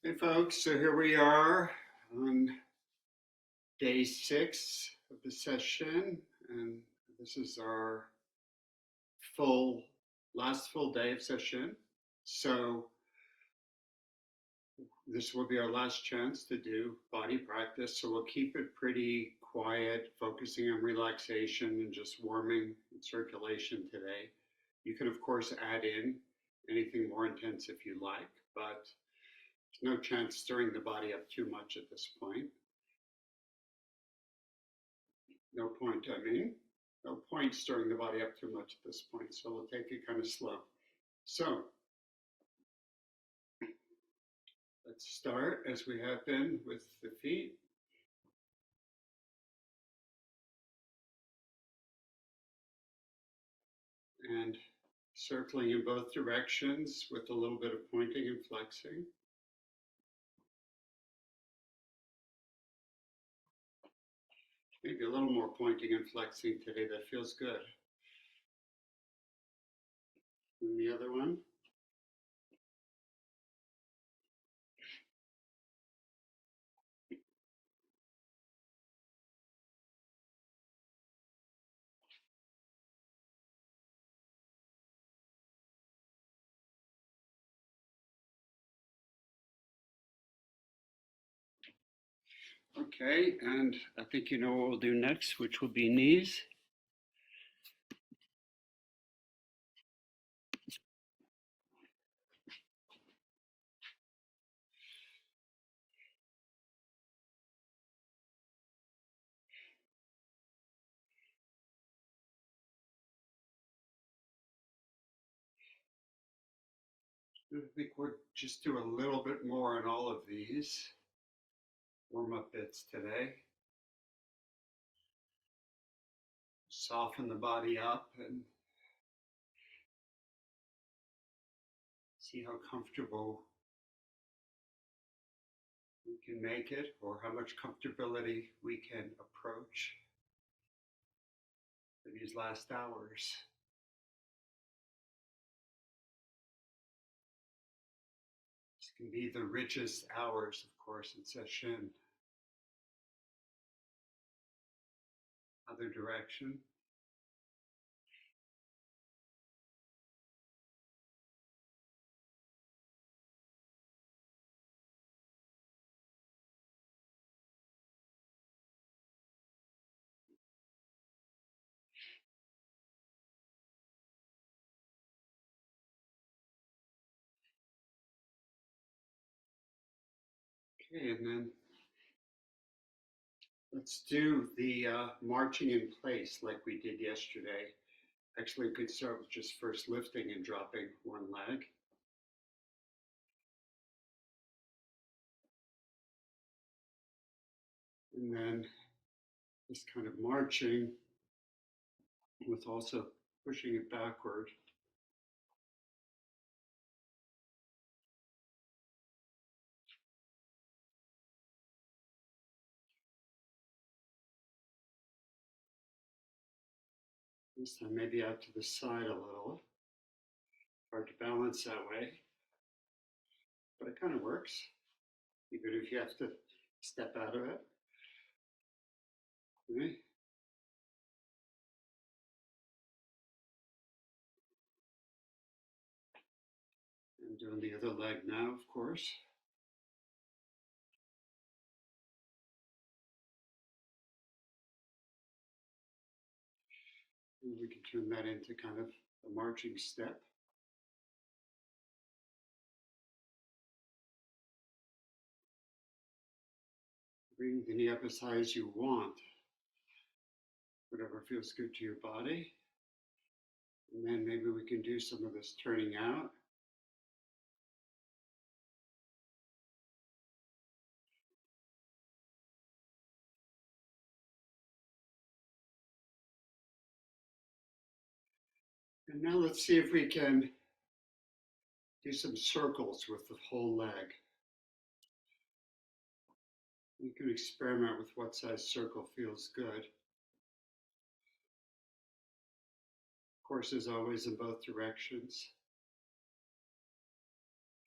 Hey folks, so here we are on day 6 of the session, and this is our last full day of session. So this will be our last chance to do body practice. So we'll keep it pretty quiet, focusing on relaxation and just warming and circulation today. You can of course add in anything more intense if you like, but there's no chance stirring the body up too much at this point. No point, no point stirring the body up too much at this point, so we'll take it kind of slow. So let's start as we have been with the feet. And circling in both directions with a little bit of pointing and flexing. Maybe a little more pointing and flexing today, that feels good. And the other one. Okay, and I think you know what we'll do next, which will be knees. I think we'll just do a little bit more on all of these warm-up bits today. Soften the body up and see how comfortable we can make it, or how much comfortability we can approach for these last hours. This can be the richest hours, of course, in Sesshin. Other direction. Okay, and then let's do the marching in place like we did yesterday. Actually, we could start with just first lifting and dropping one leg. And then just kind of marching with also pushing it backward. This time maybe out to the side a little. Hard to balance that way, but it kind of works, even if you have to step out of it. Okay. And doing the other leg now, of course. And we can turn that into kind of a marching step. Bring the knee up as high as you want, whatever feels good to your body. And then maybe we can do some of this turning out. And now let's see if we can do some circles with the whole leg. You can experiment with what size circle feels good. Of course, as always, in both directions.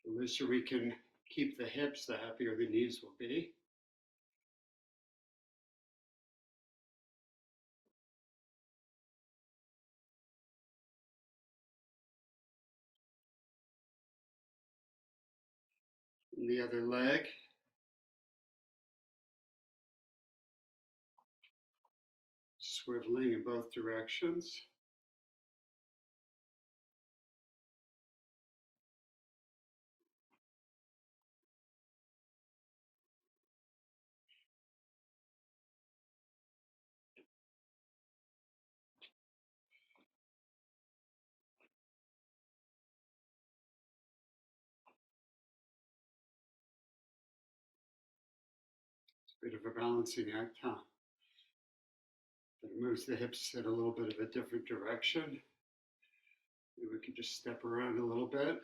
The looser we can keep the hips, the happier the knees will be. And the other leg. Swiveling in both directions. It's a bit of a balancing act, huh? But it moves the hips in a little bit of a different direction. Maybe we can just step around a little bit.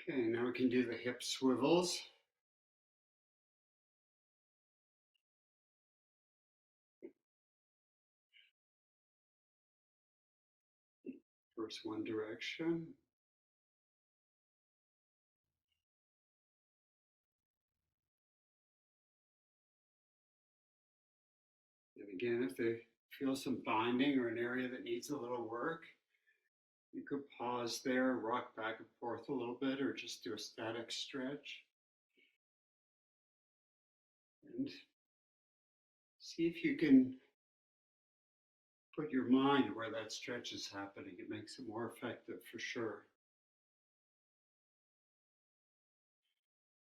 Okay, now we can do the hip swivels. First one direction. And again, if they feel some binding or an area that needs a little work, you could pause there, rock back and forth a little bit, or just do a static stretch. And see if you can put your mind where that stretch is happening. It makes it more effective for sure.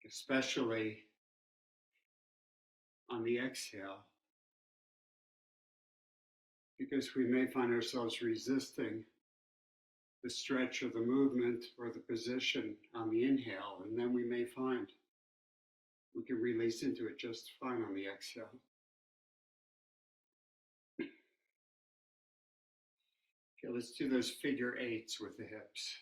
Especially on the exhale, because we may find ourselves resisting the stretch or the movement or the position on the inhale, and then we may find we can release into it just fine on the exhale. Okay, let's do those figure eights with the hips.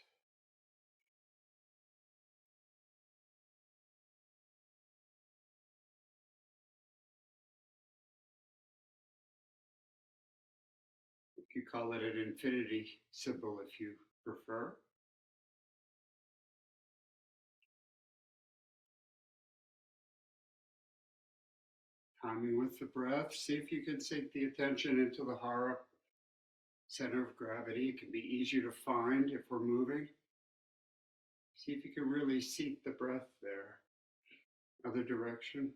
You could call it an infinity symbol if you prefer. Timing with the breath. See if you can sink the attention into the hara, center of gravity. It can be easier to find if we're moving. See if you can really seat the breath there. Other direction.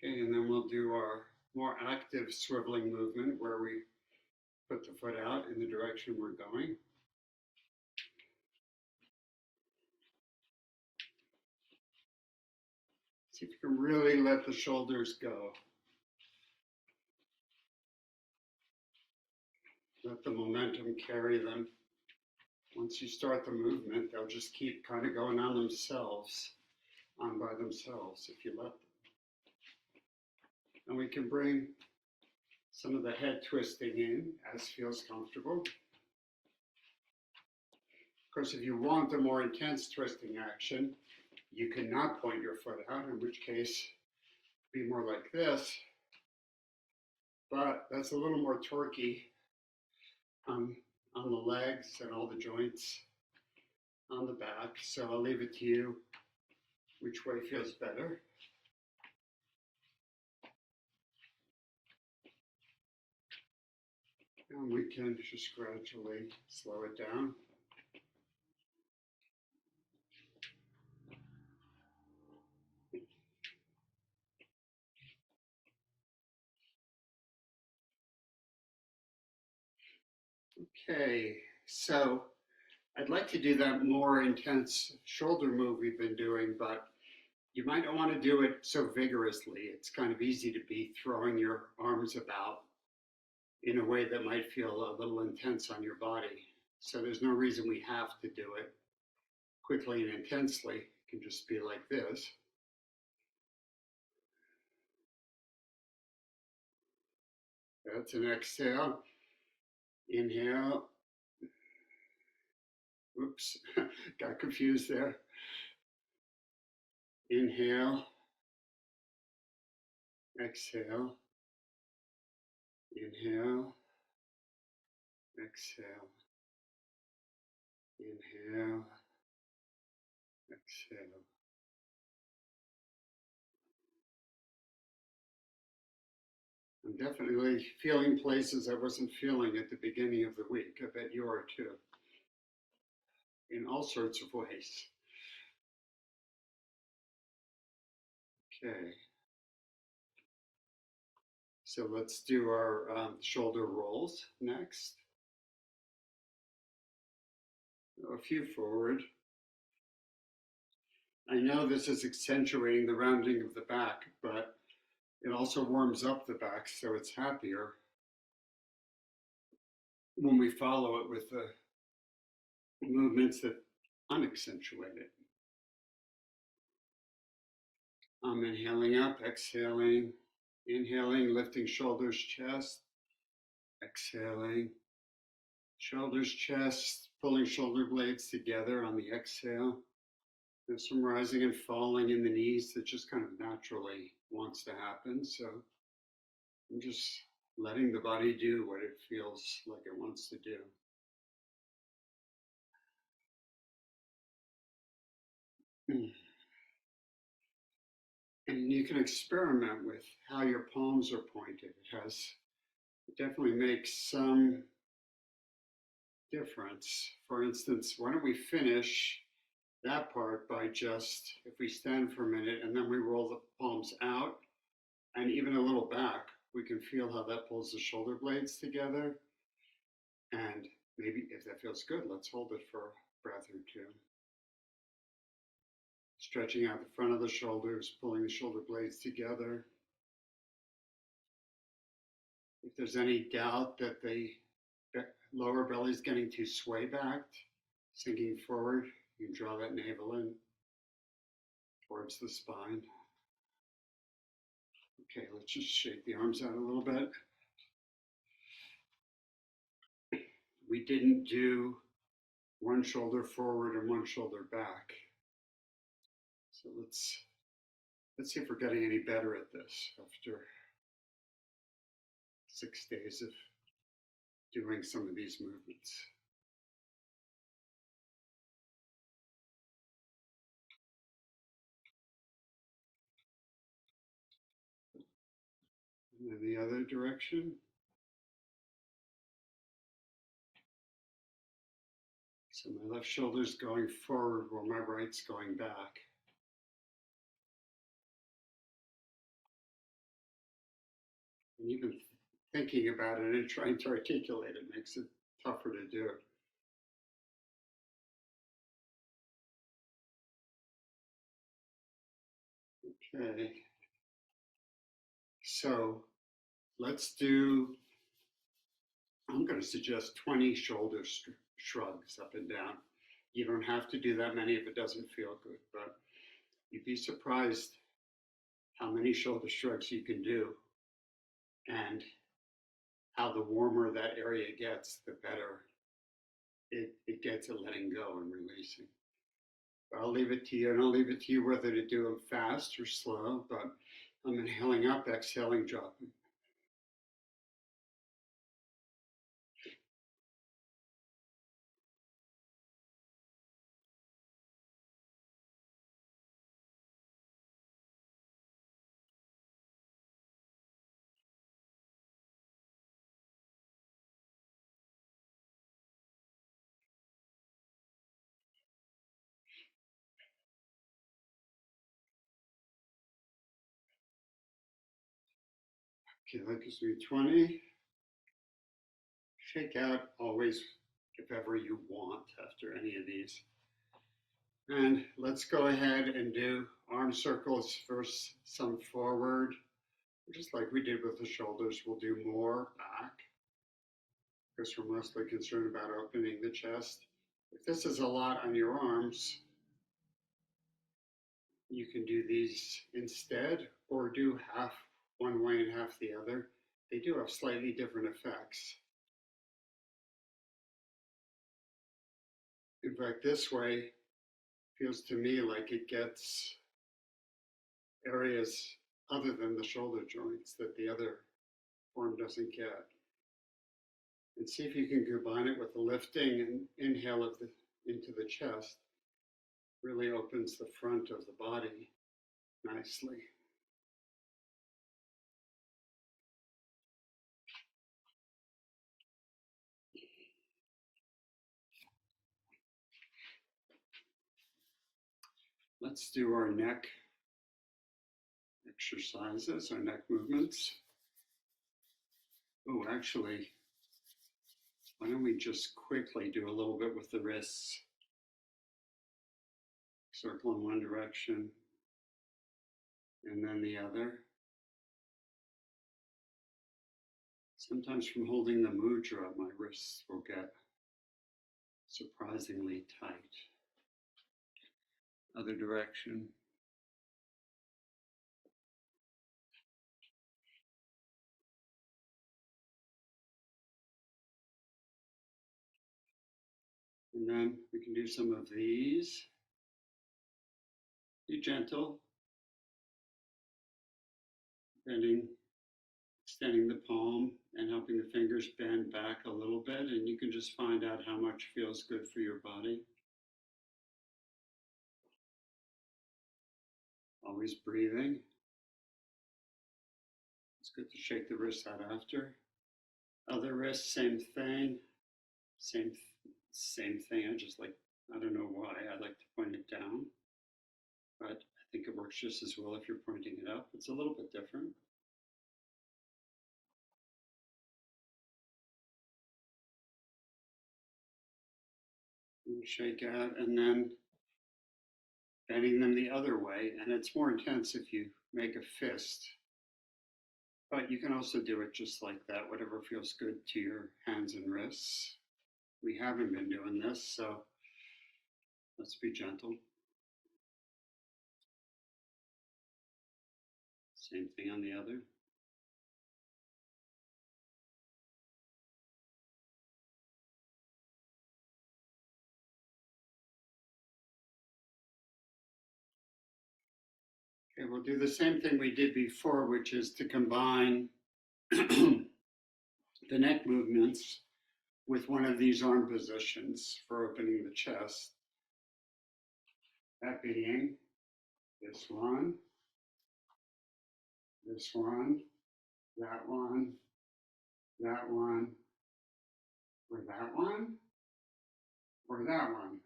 Okay, and then we'll do our more active swiveling movement where we put the foot out in the direction we're going. See if you can really let the shoulders go. Let the momentum carry them. Once you start the movement, they'll just keep kind of going on themselves, on by themselves, if you let them. And we can bring some of the head twisting in as feels comfortable. Of course, if you want a more intense twisting action, you cannot point your foot out, in which case, be more like this. But that's a little more torquey on the legs and all the joints on the back. So I'll leave it to you which way feels better. And we can just gradually slow it down. Okay, so I'd like to do that more intense shoulder move we've been doing, but you might not want to do it so vigorously. It's kind of easy to be throwing your arms about in a way that might feel a little intense on your body. So there's no reason we have to do it quickly and intensely. It can just be like this. That's an exhale. Inhale. Oops, got confused there. Inhale. Exhale. Inhale. Exhale. Inhale. Exhale. I'm definitely feeling places I wasn't feeling at the beginning of the week. I bet you are too, in all sorts of ways. Okay, so let's do our shoulder rolls next. A few forward. I know this is accentuating the rounding of the back, but it also warms up the back, so it's happier when we follow it with the movements that unaccentuate it. I'm inhaling up, exhaling, inhaling, lifting shoulders, chest, exhaling, shoulders, chest, pulling shoulder blades together on the exhale. There's some rising and falling in the knees that just kind of naturally wants to happen. So I'm just letting the body do what it feels like it wants to do. And you can experiment with how your palms are pointed. It definitely makes some difference. For instance, why don't we finish that part by just, if we stand for a minute and then we roll the palms out and even a little back, we can feel how that pulls the shoulder blades together. And maybe if that feels good, let's hold it for a breath or two. Stretching out the front of the shoulders, pulling the shoulder blades together. If there's any doubt that the lower belly is getting too sway backed, sinking forward, you can draw that navel in towards the spine. Okay, let's just shake the arms out a little bit. We didn't do one shoulder forward and one shoulder back. So let's see if we're getting any better at this after 6 days of doing some of these movements. And then the other direction. So my left shoulder's going forward while my right's going back. And even thinking about it and trying to articulate it makes it tougher to do. Okay. So let's do, I'm going to suggest 20 shoulder shrugs up and down. You don't have to do that many if it doesn't feel good, but you'd be surprised how many shoulder shrugs you can do and how the warmer that area gets, the better it gets at letting go and releasing. But I'll leave it to you, and I'll leave it to you whether to do them fast or slow, but I'm inhaling up, exhaling, dropping. Okay, that gives me 20. Shake out always if ever you want after any of these. And let's go ahead and do arm circles first, some forward, just like we did with the shoulders. We'll do more back because we're mostly concerned about opening the chest. If this is a lot on your arms, you can do these instead or do half one way and half the other. they do have slightly different effects. In fact, this way feels to me like it gets areas other than the shoulder joints that the other form doesn't get. And see if you can combine it with the lifting and inhale of into the chest. Really opens the front of the body nicely. Let's do our neck exercises, our neck movements. Oh, actually, why don't we just quickly do a little bit with the wrists? Circle in one direction and then the other. Sometimes from holding the mudra, my wrists will get surprisingly tight. Other direction. And then we can do some of these. Be gentle, extending the palm and helping the fingers bend back a little bit, and you can just find out how much feels good for your body. Always breathing. It's good to shake the wrists out after. Other wrist, same thing. Same thing. I don't know why, I like to point it down, but I think it works just as well if you're pointing it up. It's a little bit different. And shake out, and then bending them the other way, and it's more intense if you make a fist. But you can also do it just like that, whatever feels good to your hands and wrists. We haven't been doing this, so let's be gentle. Same thing on the other. Okay, we'll do the same thing we did before, which is to combine the neck movements with one of these arm positions for opening the chest. That being this one, that one, that one, or that one, or that one.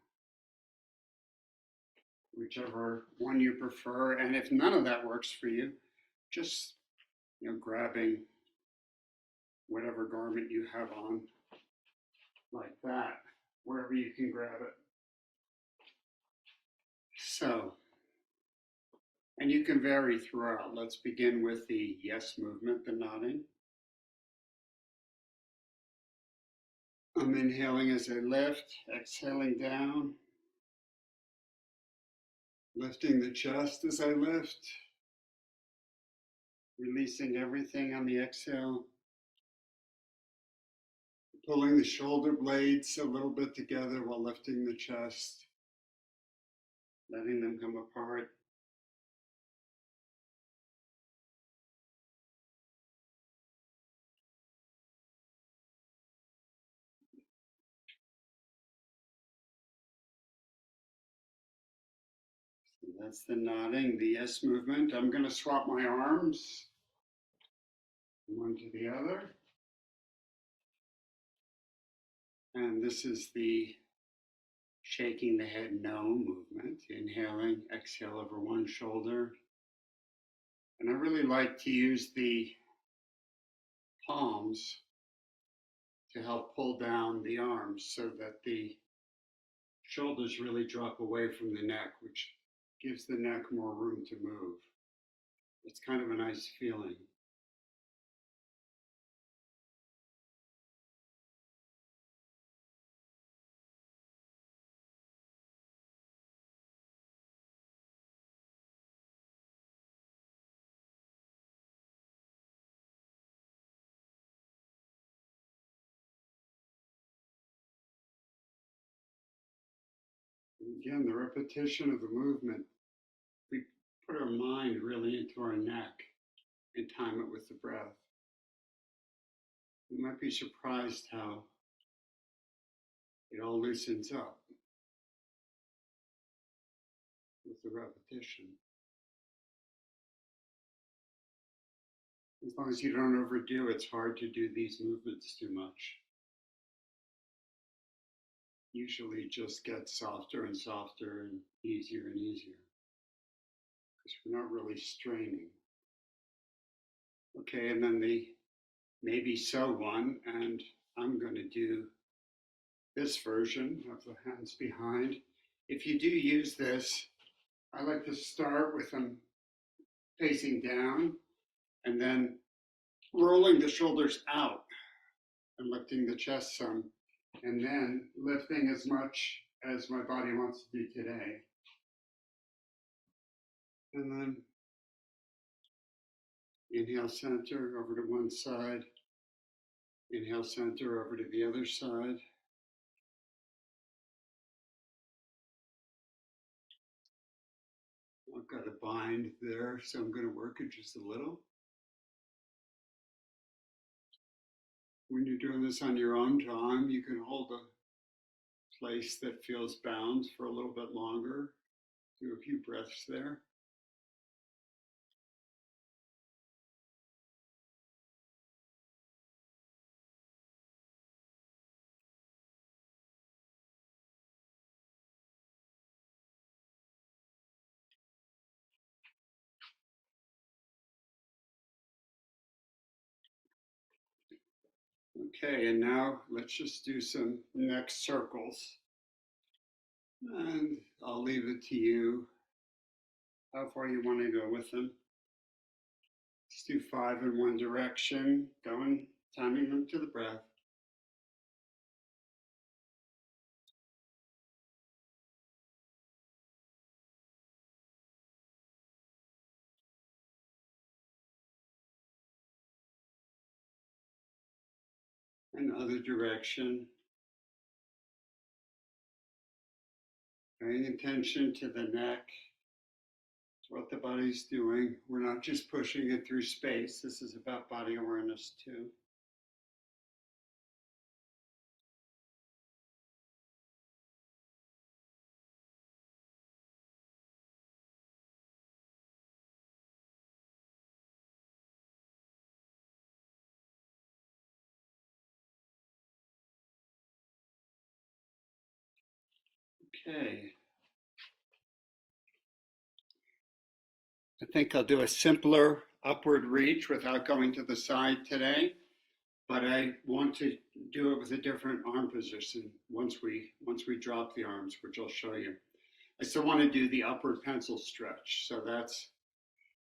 Whichever one you prefer. And if none of that works for you, just grabbing whatever garment you have on like that, wherever you can grab it. So, and you can vary throughout. Let's begin with the yes movement, the nodding. I'm inhaling as I lift, exhaling down, lifting the chest as I lift, releasing everything on the exhale, pulling the shoulder blades a little bit together while lifting the chest, letting them come apart. So that's the nodding, the yes movement. I'm going to swap my arms one to the other. And this is the shaking the head no movement. Inhaling, exhale over one shoulder. And I really like to use the palms to help pull down the arms so that the shoulders really drop away from the neck, which gives the neck more room to move. It's kind of a nice feeling. Again, the repetition of the movement. We put our mind really into our neck and time it with the breath. You might be surprised how it all loosens up with the repetition. As long as you don't overdo, it's hard to do these movements too much. Usually just get softer and softer and easier because we're not really straining. Okay, and then the maybe so one, and I'm going to do this version of the hands behind. If you do use this, I like to start with them facing down and then rolling the shoulders out and lifting the chest some, and then lifting as much as my body wants to do today. And then inhale center over to one side, inhale center over to the other side. I've got a bind there, so I'm going to work it just a little. When you're doing this on your own time, you can hold a place that feels bound for a little bit longer. Do a few breaths there. Okay, and now let's just do some neck circles. And I'll leave it to you how far you want to go with them. Let's do 5 in one direction, going, timing them to the breath. And other direction. Paying attention to the neck, to what the body's doing. We're not just pushing it through space. This is about body awareness too. Okay. I think I'll do a simpler upward reach without going to the side today, but I want to do it with a different arm position once we drop the arms, which I'll show you. I still want to do the upward pencil stretch. So that's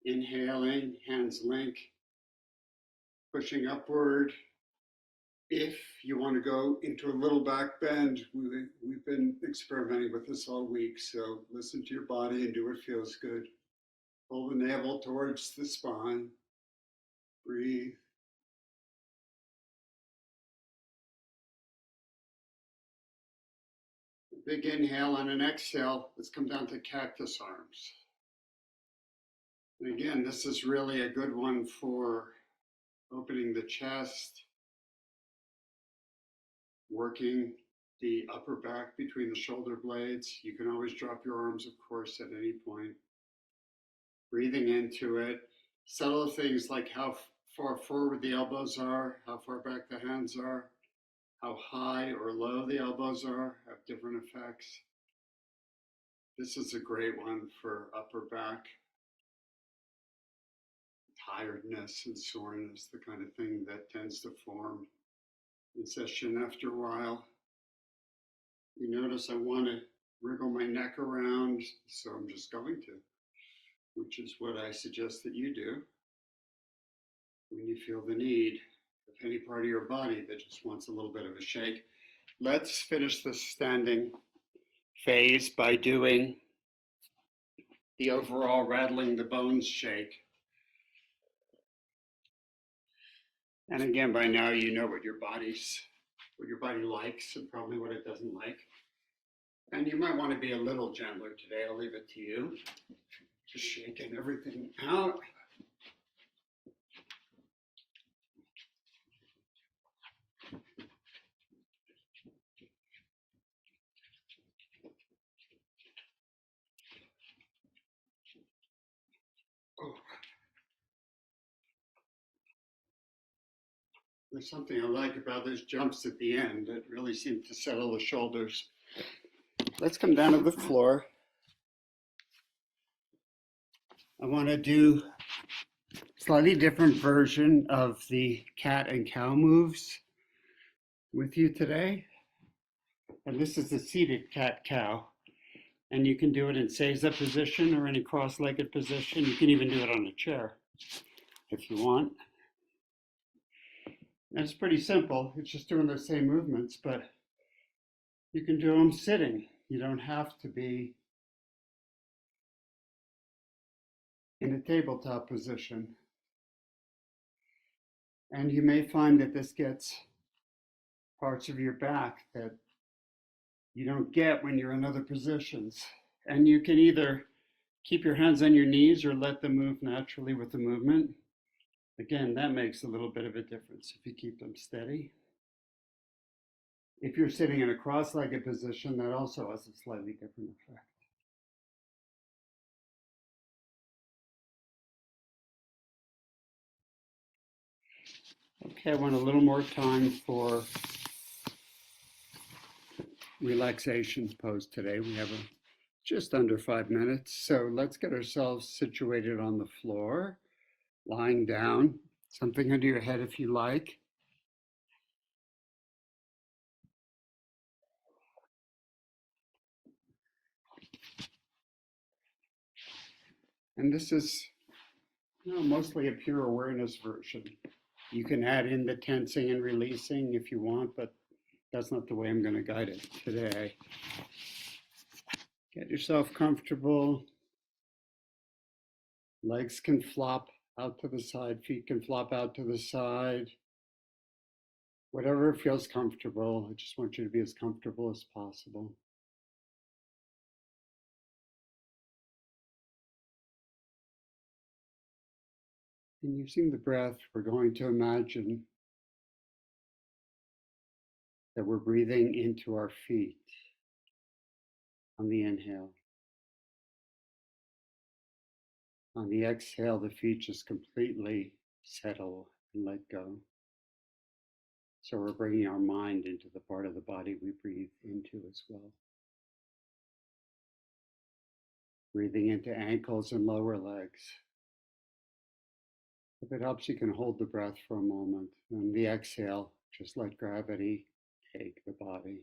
inhaling, hands link, pushing upward. If you want to go into a little back bend, we've been experimenting with this all week, so listen to your body and do what feels good. Pull the navel towards the spine. Breathe. Big inhale and an exhale. Let's come down to cactus arms. And again, this is really a good one for opening the chest, working the upper back between the shoulder blades. You can always drop your arms, of course, at any point. Breathing into it. Subtle things like how far forward the elbows are, how far back the hands are, how high or low the elbows are, have different effects. This is a great one for upper back tiredness and soreness, the kind of thing that tends to form in session after a while. You notice I want to wriggle my neck around, so I'm just going to, which is what I suggest that you do when you feel the need of any part of your body that just wants a little bit of a shake. Let's finish the standing phase by doing the overall rattling the bones shake. And again, by now you know what your body likes and probably what it doesn't like. And you might want to be a little gentler today. I'll leave it to you. Just shaking everything out. Oh, there's something I like about those jumps at the end that really seem to settle the shoulders. Let's come down to the floor. I want to do a slightly different version of the cat and cow moves with you today. And this is the seated cat-cow. And you can do it in seiza position or any cross-legged position. You can even do it on a chair if you want. And it's pretty simple. It's just doing the same movements, but you can do them sitting. You don't have to be in a tabletop position. And you may find that this gets parts of your back that you don't get when you're in other positions. And you can either keep your hands on your knees or let them move naturally with the movement. Again, that makes a little bit of a difference if you keep them steady. If you're sitting in a cross-legged position, that also has a slightly different effect. Okay, I want a little more time for relaxation pose today. We have just under 5 minutes, so let's get ourselves situated on the floor, lying down, something under your head if you like. And this is mostly a pure awareness version. You can add in the tensing and releasing if you want, but that's not the way I'm going to guide it today. Get yourself comfortable. Legs can flop out to the side, feet can flop out to the side. Whatever feels comfortable. I just want you to be as comfortable as possible. And using the breath, we're going to imagine that we're breathing into our feet on the inhale. On the exhale, the feet just completely settle and let go. So we're bringing our mind into the part of the body we breathe into as well. Breathing into ankles and lower legs. If it helps, you can hold the breath for a moment. And the exhale, just let gravity take the body.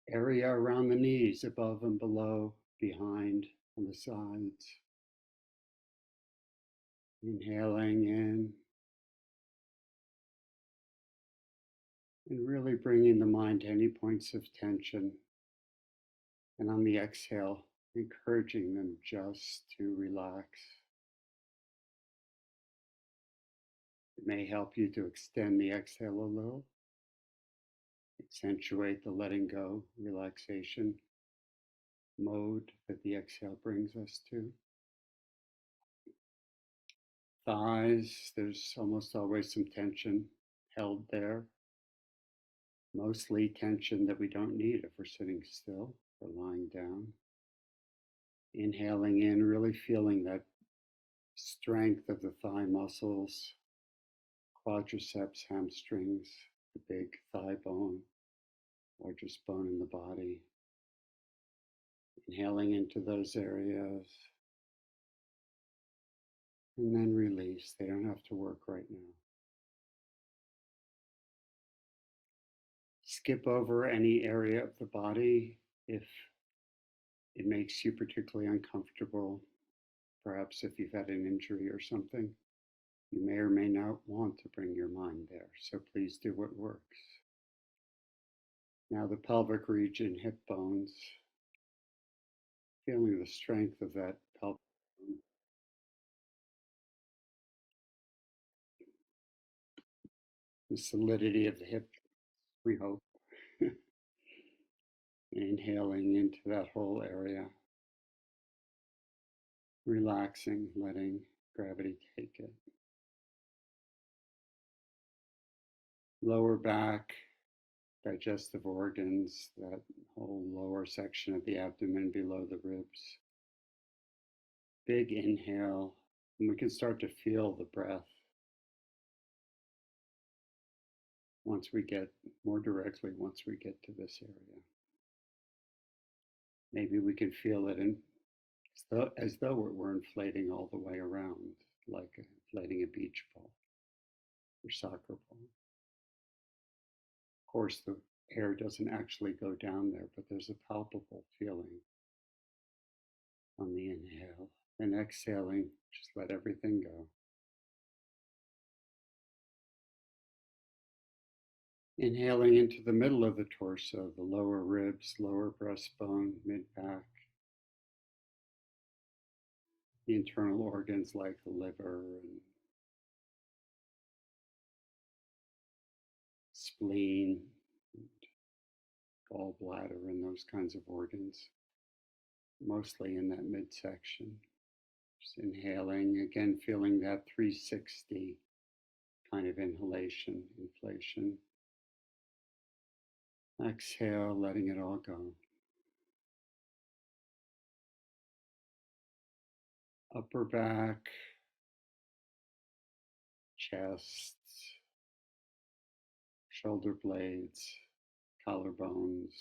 Area around the knees, above and below, behind, on the sides. Inhaling in. And really bringing the mind to any points of tension. And on the exhale, encouraging them just to relax. It may help you to extend the exhale a little. Accentuate the letting go, relaxation mode that the exhale brings us to. Thighs, there's almost always some tension held there. Mostly tension that we don't need if we're sitting still or lying down. Inhaling in, really feeling that strength of the thigh muscles, quadriceps, hamstrings, the big thigh bone, largest bone in the body. Inhaling into those areas. And then release. They don't have to work right now. Skip over any area of the body if it makes you particularly uncomfortable. Perhaps if you've had an injury or something, you may or may not want to bring your mind there. So please do what works. Now the pelvic region, hip bones, feeling the strength of that pelvic bone. the solidity of the hip, we hope. Inhaling into that whole area, relaxing, letting gravity take it. Lower back, digestive organs, that whole lower section of the abdomen below the ribs. Big inhale, and we can start to feel the breath once we get more directly, once we get to this area. Maybe we can feel it as though it were inflating all the way around, like inflating a beach ball or soccer ball. Of course, the air doesn't actually go down there, but there's a palpable feeling on the inhale. And exhaling, just let everything go. Inhaling into the middle of the torso, the lower ribs, lower breastbone, mid-back, the internal organs like the liver and spleen, gallbladder, and those kinds of organs, mostly in that midsection. Just inhaling, again, feeling that 360 kind of inhalation, inflation. Exhale, letting it all go. Upper back, chest, shoulder blades, collarbones,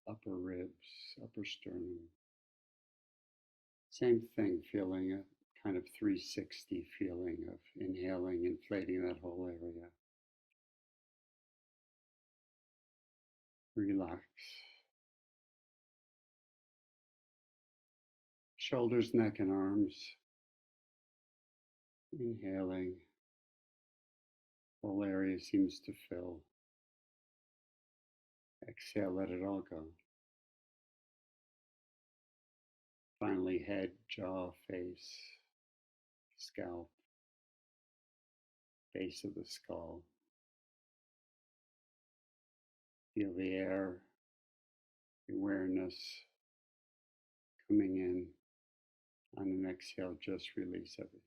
upper ribs, upper sternum. Same thing, feeling a kind of 360 feeling of inhaling, inflating that whole area. Relax. Shoulders, neck, and arms. Inhaling. Whole area seems to fill. Exhale, let it all go. Finally, head, jaw, face, scalp, base of the skull. Feel the air, the awareness coming in. On an exhale, just release everything.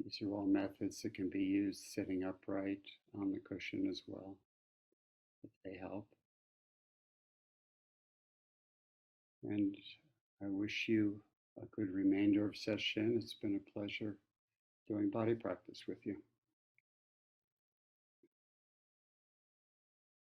These are all methods that can be used sitting upright on the cushion as well, if they help. And I wish you a good remainder of Sesshin. It's been a pleasure doing body practice with you.